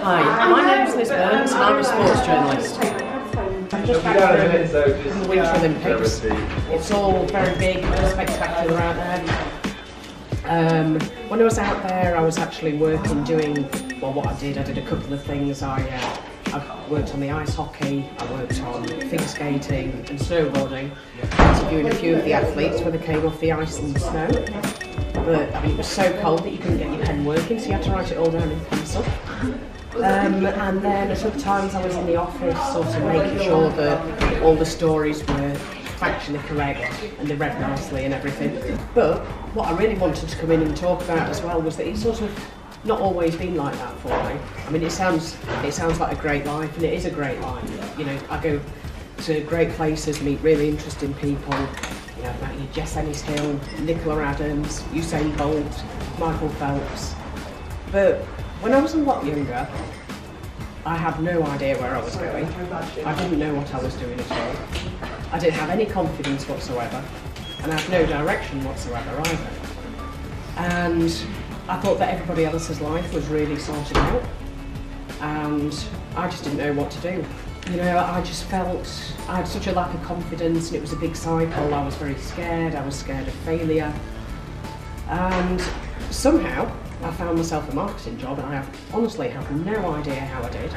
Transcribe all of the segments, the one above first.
Hi, my name's Liz Burns and I'm a sports journalist. I'm just back from the Winter Olympics. It's all very big and spectacular out there. When I was out there, I was actually working doing, well, what I did a couple of things. I worked on the ice hockey, I worked on figure skating and snowboarding, interviewing a few of the athletes when they came off the ice and the snow. But I mean, it was so cold that you couldn't get your pen working, so you had to write it all down in pencil. And then at other times I was in the office sort of making sure that all the stories were factually correct and they read nicely and everything. But what I really wanted to come in and talk about as well was that it's sort of not always been like that for me. I mean, it sounds like a great life, and it is a great life. You know, I go to great places, meet really interesting people. You know, like Jess Ennis-Hill, Nicola Adams, Usain Bolt, Michael Phelps. But when I was a lot younger, I had no idea where I was going. I didn't know what I was doing at all. I didn't have any confidence whatsoever, and I had no direction whatsoever either. And I thought that everybody else's life was really sorted out, and I just didn't know what to do. You know, I just felt I had such a lack of confidence, and it was a big cycle. I was very scared. I was scared of failure, and somehow I found myself a marketing job, and I honestly have no idea how I did.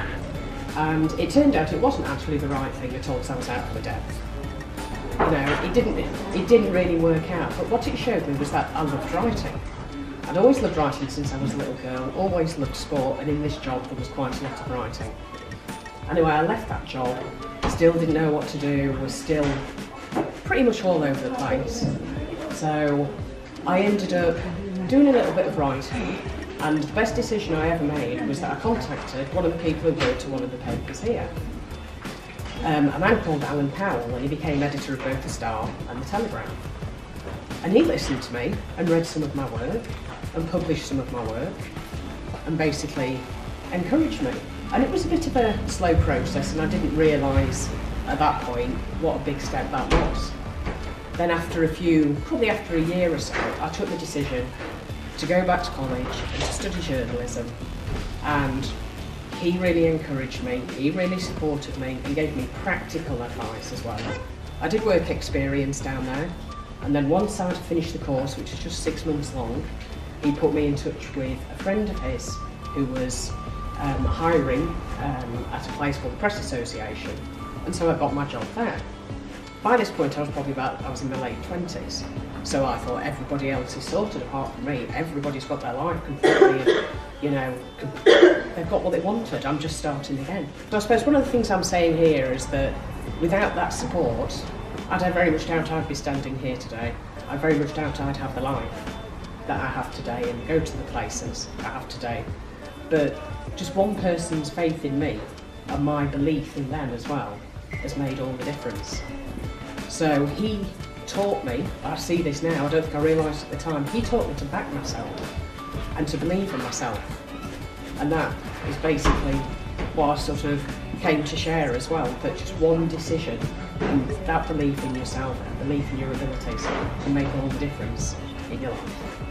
And it turned out it wasn't actually the right thing at all, because I was out of my depth. You know, it didn't really work out. But what it showed me was that I loved writing. I'd always loved writing since I was a little girl. Always loved sport, and in this job there was quite a lot of writing. Anyway, I left that job. Still didn't know what to do. Was still pretty much all over the place. So I ended up doing a little bit of writing, and the best decision I ever made was that I contacted one of the people who worked at one of the papers here. A man called Alan Powell, and he became editor of both the Star and the Telegraph. And he listened to me and read some of my work and published some of my work and basically encouraged me. And it was a bit of a slow process, and I didn't realise at that point what a big step that was. Then probably after a year or so, I took the decision to go back to college and to study journalism. And he really encouraged me, he really supported me and gave me practical advice as well. I did work experience down there, and then once I'd finished the course, which was just 6 months long, he put me in touch with a friend of his who was hiring at a place called the Press Association, and so I got my job there. By this point I was in my late 20s, so I thought everybody else is sorted apart from me. Everybody's got their life completely, you know, they've got what they wanted, I'm just starting again. So I suppose one of the things I'm saying here is that without that support, I very much doubt I'd be standing here today. I very much doubt I'd have the life that I have today and go to the places I have today. But just one person's faith in me and my belief in them as well has made all the difference. So he taught me, I see this now, I don't think I realised at the time, he taught me to back myself and to believe in myself. And that is basically what I sort of came to share as well, that just one decision and that belief in yourself and belief in your abilities can make all the difference in your life.